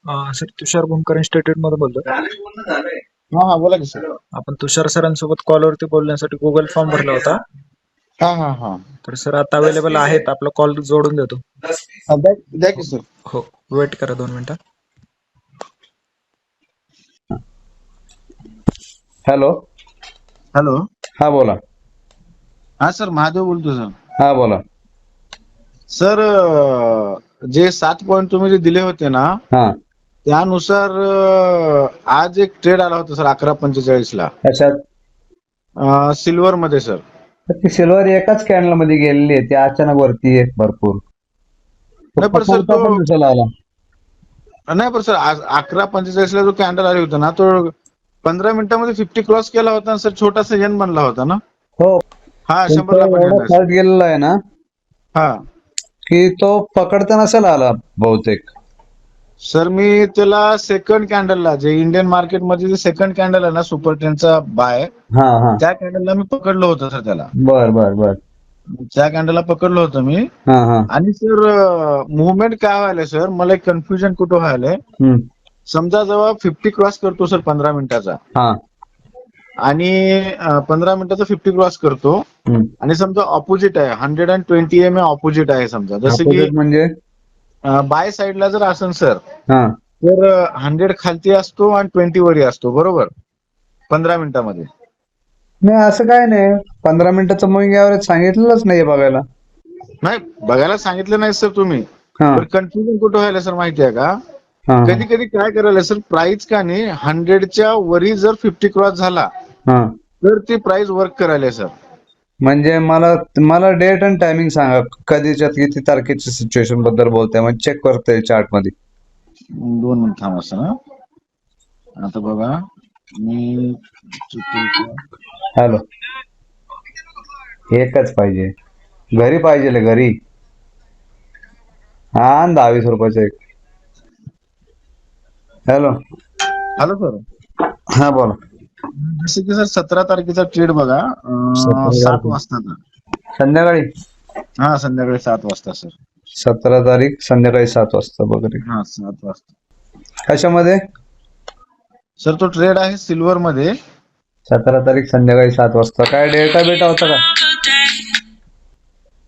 Sir तुषार Bhomkar institute मधून बोलतोय. हा हा बोला की सर. आपण तुषार सरांसोबत कॉलवरती बोलण्यासाठी गुगल फॉर्म भरला होता. हा हा हा तर सर आता अवेलेबल आहेत, आपला कॉल जोडून देतो. द्या की सर. हो, वेट करा 2 मिनिटं. हॅलो. हॅलो. हा बोला. हा सर, महादेव बोलतो सर. हा बोला. सर जे 7 पॉईंट तुम्ही जे दिले होते ना, हा त्यानुसार आज एक ट्रेड आला होता सर 11:45 ला कशात? सिल्वर मध्ये सर. तर ती सिल्वर एकाच कॅन्डल मध्ये गेलेली आहे, ती अचानक वरती आहे भरपूर. तो नाही पण सर पकडता तो पण दिसायला आला. नाही पण सर 11:45 ला जो कॅन्डल आली होता ना, तो 15 मिनिटांमध्ये 50 क्रॉस केला होता सर. छोटासा एन बनला होता ना. हो, हा, तुमचा 100 ला पण एवढा एन आहे सर. खास गेलेला आहे ना हा की तो पकडता नसेल आला बहुतेक. सर, मी त्याला सेकंड कॅन्डलला, जे इंडियन मार्केटमध्ये जे सेकंड कॅन्डल आहे ना सुपर टेनचा बाय, हा हा त्या कॅन्डलला मी पकडलं होतं सर त्याला. बर बर बर. त्या कॅन्डलला पकडलं होतं मी. हा हा आणि सर मुवमेंट काय व्हायलंय सर, मला एक कन्फ्युजन कुठं व्हायलंय. हम्म समजा जेव्हा 50 क्रॉस करतो सर 15 मिनिटाचा, हा आणि 15 मिनिटाचा 50 क्रॉस करतो, हम्म. आणि समजा ऑपोजिट आहे 120 एम ऑपोजिट आहे समजा, जसं की अपोजिट म्हणजे? बाय साईडला जर असेल सर, हा तर 100 खालती असतो आणि 20 वरी असतो, बरोबर, 15 मिनिटामध्ये. नाही, असं काय नाही. 15 मिनिटाचं मूव्हिंग ऍव्हरेज सांगितलेलंच नाहीये बघायला. नाही, बघायला सांगितलं नाही सर तुम्ही. हा पण कन्फ्युजन कुठं व्हायला सर माहिती आहे का, हा कधी कधी काय करायला सर, प्राइस का नाही 100च्या वरी जर 50 क्रॉस झाला, हा. तर ती प्राइस वर्क करायला सर. म्हणजे मला मला डेट आणि टायमिंग सांगा, कधीच्या किती तारखेच्या सिच्युएशन बद्दल बोलताय, म्हणजे चेक करता येईल चार्ट मध्ये. 2 मिनिट थांबा सर. आता बघा, मी हॅलो. एकच पाहिजे, घरी पाहिजे घरी. हा, 10-20 रुपयाचं एक. हॅलो. Hello sir. हा बोला. जसं की सर 17 तारखेचा ट्रेड बघा, 7 वाजताचा. संध्याकाळी? हा, संध्याकाळी 7 वाजता सर. 17 तारीख संध्याकाळी 7 वाजता वगैरे. हा, 7 वाजता. कशामध्ये? सर तो ट्रेड आहे सिल्वर मध्ये. 17 तारीख संध्याकाळी 7 वाजता. काय डेटा बिटा होता का?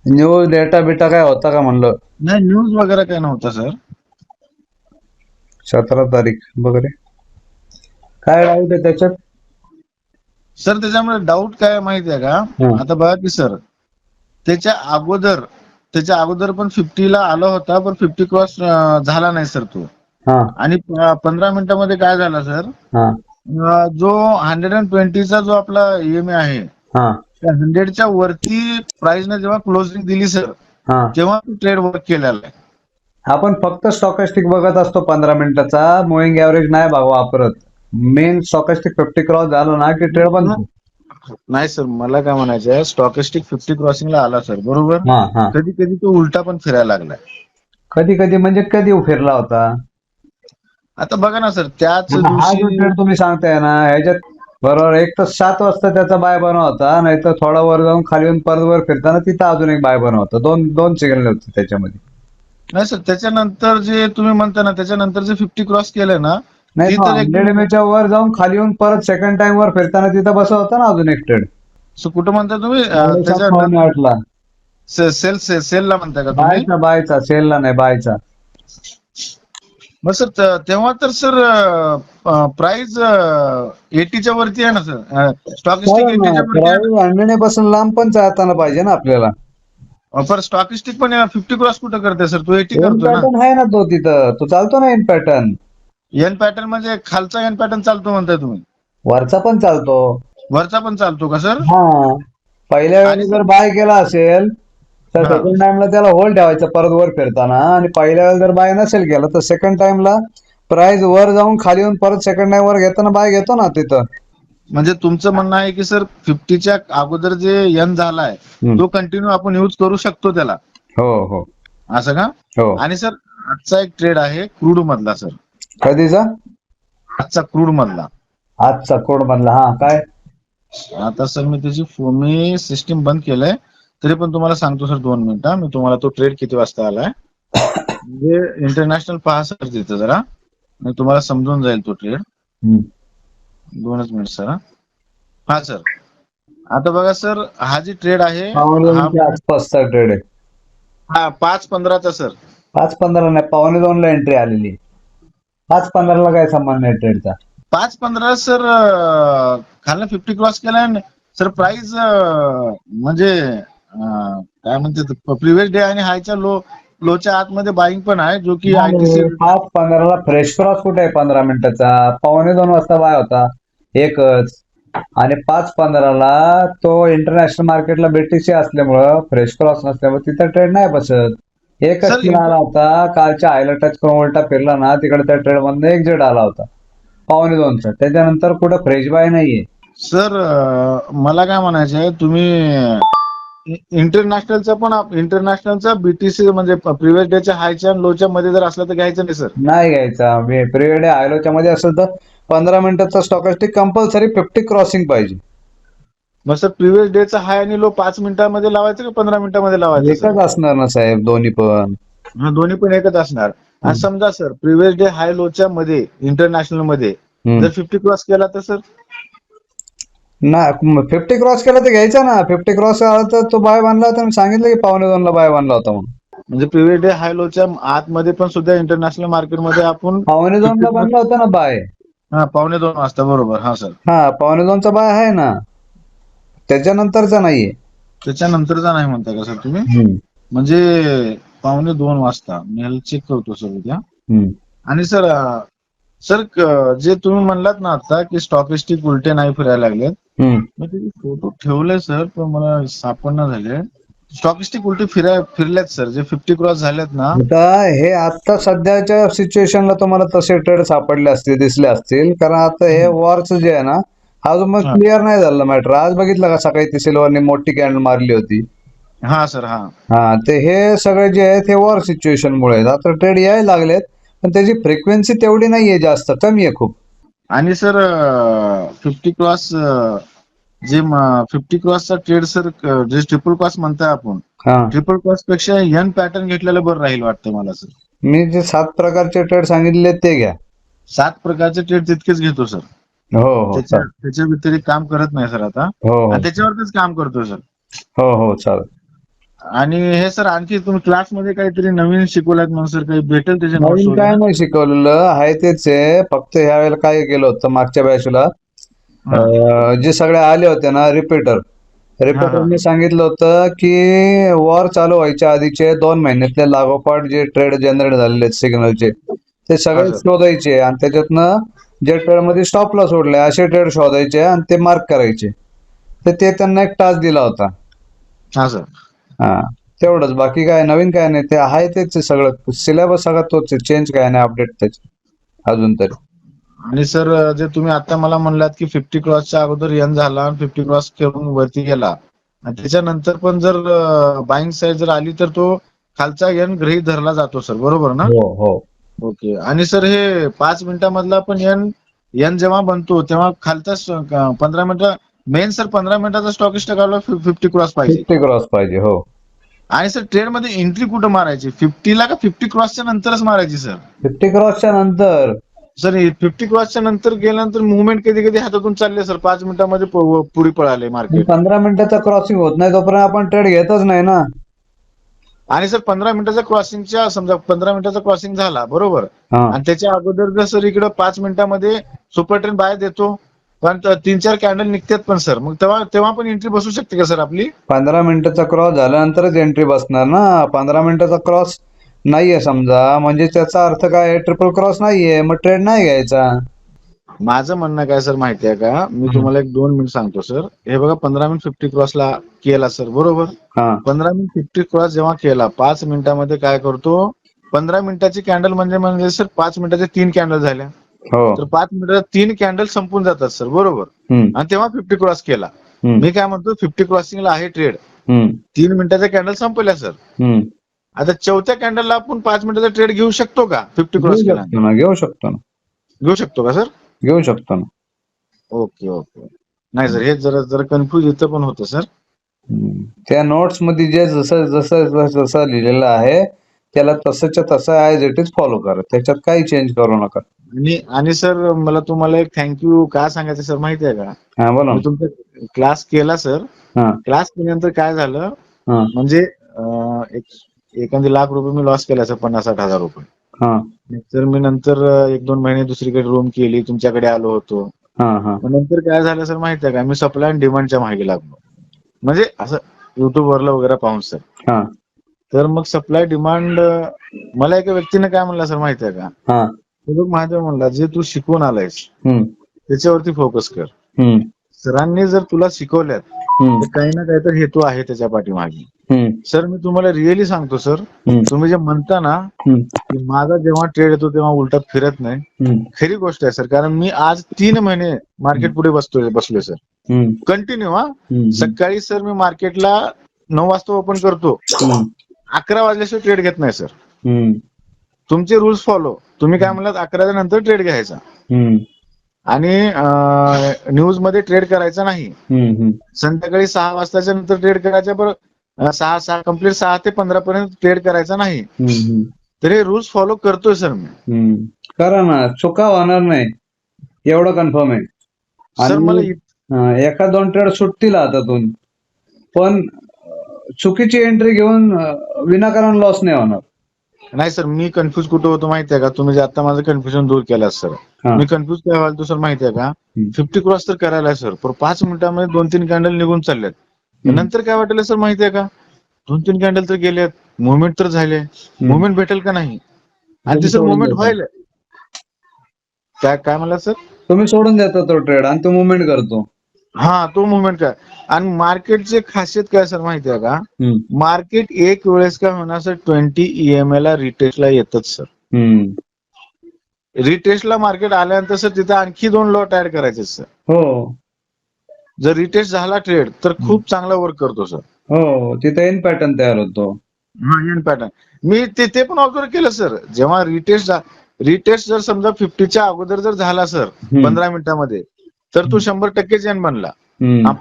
न्यूज डेटा बिटा काय होता का म्हणलं? नाही, न्यूज वगैरे काही नव्हता सर. 17 तारीख वगैरे. काय डाऊट आहे त्याच्यात? सर त्याच्यामध्ये डाऊट काय माहिती आहे का, आता बघा की सर, त्याच्या अगोदर पण 50 ला आला होता, पण 50 क्रॉस झाला नाही सर तो. हा आणि 15 मिनिटामध्ये काय झालं सर, हा जो 120चा जो आपला EMA आहे, हा त्या 100च्या वरती प्राइसने जेव्हा क्लोजिंग दिली सर, हा. तेव्हा ट्रेड वर्क केलेला आहे. आपण फक्त स्टॉकॅस्टिक बघत असतो 15 मिनिटाचा, मुव्हिंग ऍव्हरेज नाही वापरत. मेन स्टॉकॅस्टिक 50 क्रॉस झालं ना की ट्रेड बंद. नाही सर, मला काय म्हणायचं आहे, स्टॉकॅस्टिक 50 क्रॉसिंगला आला सर, बरोबर. हा हा. कधी कधी तो उलटा पण फिरायला लागलाय. कधी कधी म्हणजे कधी फिरला होता? आता बघा ना सर, त्याच हा जो दिवशी. ट्रेड तुम्ही सांगताय ना, ह्याच्यात बरोबर एक तर 7 वाजता त्याचा बाय बन होता, नाही तर थोडा वर जाऊन खाली येऊन परत वर फिरताना तिथं अजून एक बाय बन होता. दोन सिग्नल होते त्याच्यामध्ये. नाही सर, त्याच्यानंतर जे तुम्ही म्हणता ना, त्याच्यानंतर जे 50 क्रॉस केलंय ना, नाही, ती तो तर 100 एकदम. MA वर जाऊन खाली येऊन परत सेकंड टाइम वर फिरताना तिथं बसत होता ना अजून एक ट्रेड. कुठं म्हणता तुम्ही, 7:08 सेलला म्हणताय का तुम्ही? बायचा सेलला नाही, बायचा. मग सर तेव्हा तर सर प्राइस 80च्या वरती आहे ना सर, स्टॉकिस्टिक चालेल ना, 80च्या वरती आहे प्राइस 100 पासून लांब पण जाताना पाहिजे ना आपल्याला. ना. पर स्टॉकिस्टिक पण 50 क्रॉस कुठं करते सर, तो 80 एन करतोय ना. पॅटर्न आहे ना तो तिथं, तो चालतो ना एन पॅटर्न. एन पॅटर्न म्हणजे खालचा एन पॅटर्न चालतो म्हणताय तुम्ही? वरचा पण चालतो. वरचा पण चालतो का सर? हा, पहिल्या आणि वेळेला जर सर. बाय केला असेल तर हा. सेकंड टाइमला त्याला होल्ड ठेवायचं परत वर फिरताना, आणि पहिल्या वेळेला जर बाय नसेल केला तर सेकंड टाइमला प्राइस वर जाऊन खाली येऊन परत सेकंड टाइम वर घेताना बाय घेतो ना तिथं. म्हणजे तुमचं म्हणणं आहे की सर 50च्या अगोदर जे एन झालाय, तो कंटिन्यू आपण यूज करू शकतो त्याला, हो हो असं का? हो. आणि सर आजचा एक ट्रेड आहे क्रूड मधला सर. कधीचा? आजचा क्रूड मधला. आजचा कोड मधला, हा काय? आता सर मी सिस्टीम बंद केलंय, तरी पण तुम्हाला सांगतो सर 2 मिनिटं. मी तुम्हाला तो ट्रेड किती वाजता आलाय, म्हणजे इंटरनॅशनल पहा सर तिथं जरा. म्हणजे तुम्हाला समजून जाईल तो ट्रेड. हम्म. 2च मिनिट सर. हा सर, आता बघा सर, हा जी ट्रेड आहे पावणे हा दोनच्या आसपासचा ट्रेड आहे. हा 5:15चा सर. 5:15 नाही, पावणे दोनला एंट्री आलेली. 5:15ला काय संबंध नाही ट्रेडचा. 5:15 सर खालनं 50 क्रॉस केलाय सर. प्राइस म्हणजे काय म्हणते, प्रिव्हियस डे आणि हायच्या लोच्या आतमध्ये बाईंग पण आहे, जो की आयटीसी. 5:15ला फ्रेश क्रॉस कुठे आहे 15 मिनिटाचा? पावणे दोन वाजता बाय होता एकच. आणि 5:15ला तो इंटरनॅशनल मार्केटला बीटीसी असल्यामुळं, फ्रेश क्रॉस नसल्यामुळे तिथं ट्रेड नाही बसत. एकच सर ट्रेड आला होता कालच्या हायला टच करून उलटा फिरला ना, तिकडे त्या ट्रेड मधनं एक्झिट आला होता पावणे दोनचा. त्याच्यानंतर कुठं फ्रेश बाय नाहीये. सर मला काय म्हणायचं आहे, तुम्ही इंटरनॅशनलचा बीटीसी म्हणजे प्रिव्हियस डेच्या हायच्या आणि लोच्या मध्ये जर असला तर घ्यायचं नाही सर. नाही घ्यायचा. पिरियड हायलोच्या मध्ये असेल तर 15 मिनिटाचा स्टॉकॅस्टिक कंपल्सरी 50 क्रॉसिंग पाहिजे. मग सर प्रिव्हियस डेचा हाय आणि लो 5 मिनिटांमध्ये लावायचं का 15 मिनिटांमध्ये लावायचं सर? एकच असणार ना साहेब दोन्ही पण. दोन्ही पण एकच असणार. आणि समजा सर प्रिव्हियस डे हाय लोच्या मध्ये इंटरनॅशनल मध्ये जर 50 क्रॉस केला तर सर? ना 50 क्रॉस केला तर घ्यायचा ना. 50 क्रॉस आला तर तो बाय बांधला होता. मी सांगितलं की पावणे दोनला बाय बांधला होता म्हणून. म्हणजे प्रिव्हियस डे हाय लोच्या आतमध्ये पण सुद्धा इंटरनॅशनल मार्केटमध्ये आपण पावणे दोनला बांधला होता ना बाय. हा 2:15 वाजता बरोबर. हा सर, हा पावणे दोनचा बाय आहे ना, त्याच्यानंतरचा नाहीये. त्याच्यानंतरचा नाही म्हणता का सर तुम्ही? म्हणजे 2:15 वाजता मी चेक करतो सर उद्या. आणि सर जे तुम्ही म्हणलात ना आता की स्टॉकिस्टिक उलटे नाही फिरायला लागलेत, मी त्याचे फोटो ठेवले सर पण मला सापडणं झाले. स्टॉकिस्टिक उलटे फिरल्यात सर, जे 50 क्रॉस झालेत ना. आता हे आता सध्याच्या सिच्युएशनला तुम्हाला तसे ट्रेड सापडले असतील, दिसले असतील. कारण आता हे वॉरचं जे आहे ना, अजून मग क्लिअर नाही झालं मॅटर. आज बघितलं का सकाळी ती सिल्वरने मोठी कॅन्डल मारली होती. हा सर. हा ते हे सगळे जे आहेत हे वॉर सिच्युएशन मुळे आता ट्रेड यायला लागलेत, पण त्याची फ्रिक्वेन्सी तेवढी नाहीये, जास्त कमी आहे खूप. आणि सर 50 क्रॉस जे 50 क्रॉसचा ट्रेड सर, जे ट्रिपल क्रॉस म्हणताय आपण, ट्रिपल क्रॉस पेक्षा एन पॅटर्न घेतलेलं बरं राहील वाटतं मला सर. मी जे 7 प्रकारचे ट्रेड सांगितले ते घ्या. 7 प्रकारचे ट्रेड तितकेच घेतो सर. हो त्याच्या व्यतिरिक्त काम करत नाही सर आता. आणि त्याच्यावरतीच काम करतो सर. हो चालेल. आणि हे सर आणखी तुम्ही क्लासमध्ये काहीतरी नवीन शिकवलात म्हणून सर, काही भेटेल त्याचे नोट्स नवीन काय वगैरे? नाही शिकवलेलं आहे तेच आहे. फक्त ह्या वेळेला काय केलं होतं मागच्या बॅचला, जे सगळे आले होते ना रिपोर्टरने सांगितलं होतं की वॉर चालू व्हायच्या आधीचे 2 महिन्यातले लागोपाठ जे ट्रेड जनरेट झालेले आहेत सिग्नलचे, ते सगळे शोधायचे आणि त्याच्यातनं जे ट्रेड मध्ये स्टॉपला सोडले असे ट्रेड शोधायचे आणि ते मार्क करायचे. तर ते त्यांना एक टास्क दिला होता. हा सर. हा तेवढंच, बाकी काय नवीन काय नाही. ते आहे तेच सगळं, सिलेबस सगळं तोच, चेंज काय नाही, अपडेट त्याचे अजून तरी. आणि सर जे तुम्ही आता मला म्हणलात की 50 क्रॉसच्या अगोदर एन झाला आणि 50 क्रॉस करून वरती गेला आणि त्याच्यानंतर पण जर बाईंग साईड जर आली तर तो खालचा एन गृहीत धरला जातो सर, बरोबर ना? हो. ओके. आणि सर हे 5 मिनिटामधला पण एन जेव्हा बनतो तेव्हा खालचा 15 मिनिटं मेन सर 15 मिनिटाचा स्टॉकिस्ट काढला 50 क्रॉस पाहिजे. 50 क्रॉस पाहिजे. हो. आणि सर ट्रेड मध्ये एंट्री कुठं मारायची? 50 ला का 50 क्रॉसच्या नंतरच मारायची सर? 50 क्रॉसच्या नंतर. सर 50 क्रॉसच्या नंतर गेल्यानंतर मुवमेंट कधी कधी हातातून चालले सर, 5 मिनिटांमध्ये पुढे पळाले मार्केट. 15 मिनिटाचा क्रॉसिंग होत नाही तोपर्यंत आपण ट्रेड घेतच नाही ना. आणि सर 15 मिनिटाचा क्रॉसिंगच्या समजा 15 मिनिटाचा क्रॉसिंग झाला बरोबर, हा. आणि त्याच्या अगोदर जर सर इकडे 5 मिनिटांमध्ये सुपर ट्रेंड बाय देतो पण 3-4 कॅन्डल निघतात पण सर, मग तेव्हा पण एंट्री बसू शकते का सर आपली? 15 मिनिटाचा क्रॉस झाल्यानंतरच एंट्री बसणार ना. 15 मिनिटाचा क्रॉस नाहीये समजा, म्हणजे त्याचा अर्थ काय, ट्रिपल क्रॉस नाहीये, मग ट्रेड नाही घ्यायचा. माझं म्हणणं काय सर माहिती आहे का, मी तुम्हाला 1-2 मिनिट सांगतो सर. हे बघा 15 मिनिट 50 क्रॉसला केला सर, बरोबर. 15 मिनिट 50 क्रॉस जेव्हा केला, 5 मिनिटांमध्ये काय करतो, 15 मिनिटाची कॅन्डल म्हणजे सर 5 मिनिटाचे 3 कॅन्डल झाल्या. तर 5 मिनिटात 3 कॅन्डल संपून जातात सर, बरोबर. आणि तेव्हा 50 क्रॉस केला. मी काय म्हणतो 50 क्रॉसिंगला आहे ट्रेड, 3 मिनिटाच्या कॅन्डल संपल्या सर. आता 4थ्या कॅन्डलला आपण 5 मिनिटाचा ट्रेड घेऊ शकतो का? 50 क्रॉस केला घेऊ शकतो ना. घेऊ शकतो का सर? घेऊ शकतो ना. ओके. नाही सर, हे जरा कन्फ्युज इथं पण होतं सर. त्या नोट्स मध्ये जे जसं लिहिलेलं आहे त्याला तसंच्या तसं ऍज इट इज फॉलो करा, त्याच्यात काही चेंज करू नका. आणि सर मला तुम्हाला एक थँक्यू का सांगायचं सर माहिती आहे का? हा बोला मी तुमचा क्लास केला सर. हा. क्लास केल्यानंतर काय झालं हा. म्हणजे एखादी ₹1,00,000 मी लॉस केला सर, 50,000-60,000 रुपये. हा. तर मी नंतर 1-2 महिने दुसरीकडे रूम केली, तुमच्याकडे आलो होतो. हा. हा. मग नंतर काय झालं सर माहिती आहे का? मी सप्लाय अँड डिमांडच्या मागे लागलो. म्हणजे असं युट्यूबवरला वगैरे पाहून सर. हा. तर मग सप्लाय डिमांड मला एका व्यक्तीने काय म्हणलं सर माहिती आहे का? हा. तो लोक महादेव म्हणला, जे तू शिकून आलायस त्याच्यावरती फोकस कर. सरांनी जर तुला शिकवल्यात तर काही ना काही तर हेतू आहे त्याच्या पाठीमागे. सर मी तुम्हाला रिअली सांगतो सर, तुम्ही जे म्हणता ना की माझा जेव्हा ट्रेड येतो तेव्हा उलटात फिरत नाही, खरी गोष्ट आहे सर. कारण मी आज 3 महिने मार्केट पुढे बसलोय सर, कंटिन्यू. सकाळी सर मी मार्केटला 9 वाजता ओपन करतो, 11 वाजल्याशिवाय ट्रेड घेत नाही सर. तुमचे रूल्स फॉलो. तुम्ही काय म्हणलात 11च्या नंतर ट्रेड घ्यायचा आणि न्यूज मध्ये ट्रेड करायचा नाही. संध्याकाळी 6 वाजताच्या नंतर ट्रेड करायच्या, बरं 6 कम्प्लीट 6 ते 15 पर्यंत ट्रेड करायचा नाही. तर हे रूल्स फॉलो करतोय सर मी. करा ना, चुका होणार नाही एवढं कन्फर्म आहे. सर मला एका 2 ट्रेड सुटतील हातातून, पण चुकीची एंट्री घेऊन विनाकारण लॉस नाही होणार. नाही सर, मी कन्फ्युज कुठं होतो माहितीये का? तुम्ही जे आता माझं कन्फ्युजन दूर केलं सर. मी कन्फ्युज काय व्हायला सर माहितीये का? 50 क्रॉस तर करायला आहे सर, पण 5 मिनिटांमध्ये 2-3 कॅन्डल निघून चालल्यात. नंतर काय वाटलं सर माहितीये का? 2-3 कॅन्डल तर गेल्यात, मुवमेंट तर झाले, मुवमेंट भेटेल का नाही? आणि ते सर मुवमेंट व्हायला काय म्हणला सर? तुम्ही सोडून देता तो ट्रेड आणि तो मुवमेंट करतो. हा, तो मुवमेंट काय. आणि मार्केटची खासियत काय सर माहितीये का? मार्केट एक वेळेस काय होणार सर, 20 EMA ला रिटेस्टला येतच सर. रिटेस्टला मार्केट आल्यानंतर सर तिथे आणखी 2 लॉट ऍड करायचे सर. हो. जर रिटेस्ट झाला ट्रेड तर खूप चांगला वर्क करतो सर. हो, तिथे एन पॅटर्न तयार होतो. हा, एन पॅटर्न. मी ते पण ऑब्झर्व केलं सर. जेव्हा रिटेस्ट जर समजा 50च्या अगोदर जर झाला सर 15 मिनिटांमध्ये, तर तो 100% एन बनला.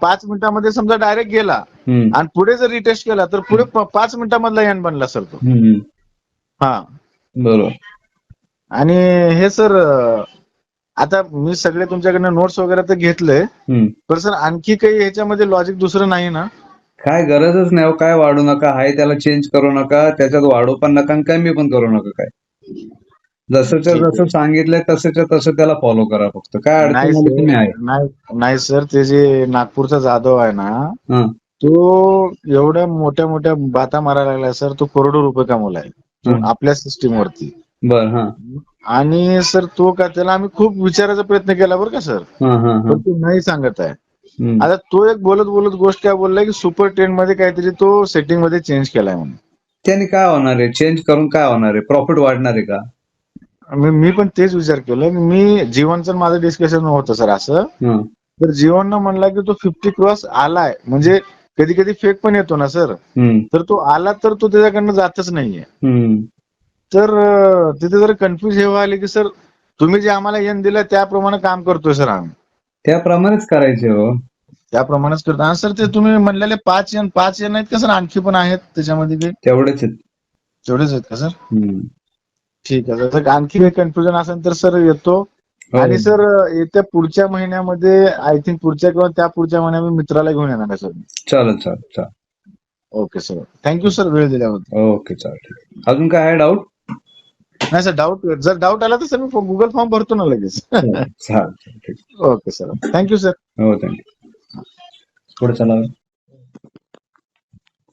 5 मिनिटांमध्ये समजा डायरेक्ट गेला आणि पुढे जर रिटेस्ट केला तर पुढे 5 मिनिटांमधला एन बनला सर तो. हा, बरोबर. आणि हे सर आता मी सगळे तुमच्याकडनं नोट्स वगैरे तर घेतलंय, पण सर आणखी काही ह्याच्यामध्ये लॉजिक दुसरं नाही ना? काय गरजच नाही. काय वाढू नका, हाय त्याला चेंज करू नका, त्याच्यात वाढू पण नका आणि कमी पण करू नका. काय जसंच्या जसं सांगितलंय तसंच्या तसं त्याला फॉलो करा फक्त. काय अडचण आली की नाही. नाही सर, ते जे नागपूरचा जाधव आहे ना, तो एवढ्या मोठ्या मोठ्या बाता मारायला लागलाय सर. तो करोडो रुपये कमवलाय आपल्या सिस्टीम वरती. बर. आणि सर तो का, त्याला आम्ही खूप विचारायचा प्रयत्न केला बरं का सर, पण तो नाही सांगत आहे. आता तो एक बोलत गोष्ट काय बोललाय की सुपर ट्रेंड मध्ये काहीतरी तो सेटिंग मध्ये चेंज केलाय म्हणून. त्याने काय होणार आहे? चेंज करून काय होणार आहे? प्रॉफिट वाढणार आहे का? मी पण तेच विचार केला. मी जीवनचं माझं डिस्कशन होतं सर असं, तर जीवननं म्हणला की तो 50 क्रॉस आलाय, म्हणजे कधी कधी फेक पण येतो ना सर, तर तो आला तर तो त्याच्याकडनं जातच नाहीये. तर तिथे जर कन्फ्युज हे व्हायला की सर तुम्ही जे आम्हाला एन दिलं त्याप्रमाणे काम करतोय सर आम्ही. त्याप्रमाणेच करायचे हो. त्याप्रमाणेच करतो. आणि सर ते तुम्ही म्हणलेले 5 एन आहेत का सर? आणखी पण आहेत त्याच्यामध्ये काही? तेवढेच आहेत का सर? ठीक आहे. जर आणखी काही कन्फ्युजन असेल तर सर येतो. आणि सर येत्या पुढच्या महिन्यामध्ये आय थिंक पुढच्या किंवा त्या पुढच्या महिन्यात मी मित्राला घेऊन येणार आहे सर. चालेल. ओके सर, थँक्यू सर वेळ दिल्याबद्दल. ओके, चालेल. अजून काय आहे डाऊट? नाही सर, जर डाऊट आला तर सर मी गुगल फॉर्म भरतो ना लगेच. चालेल. Okay sir, thank you sir. हो, थँक्यू. पुढे चला.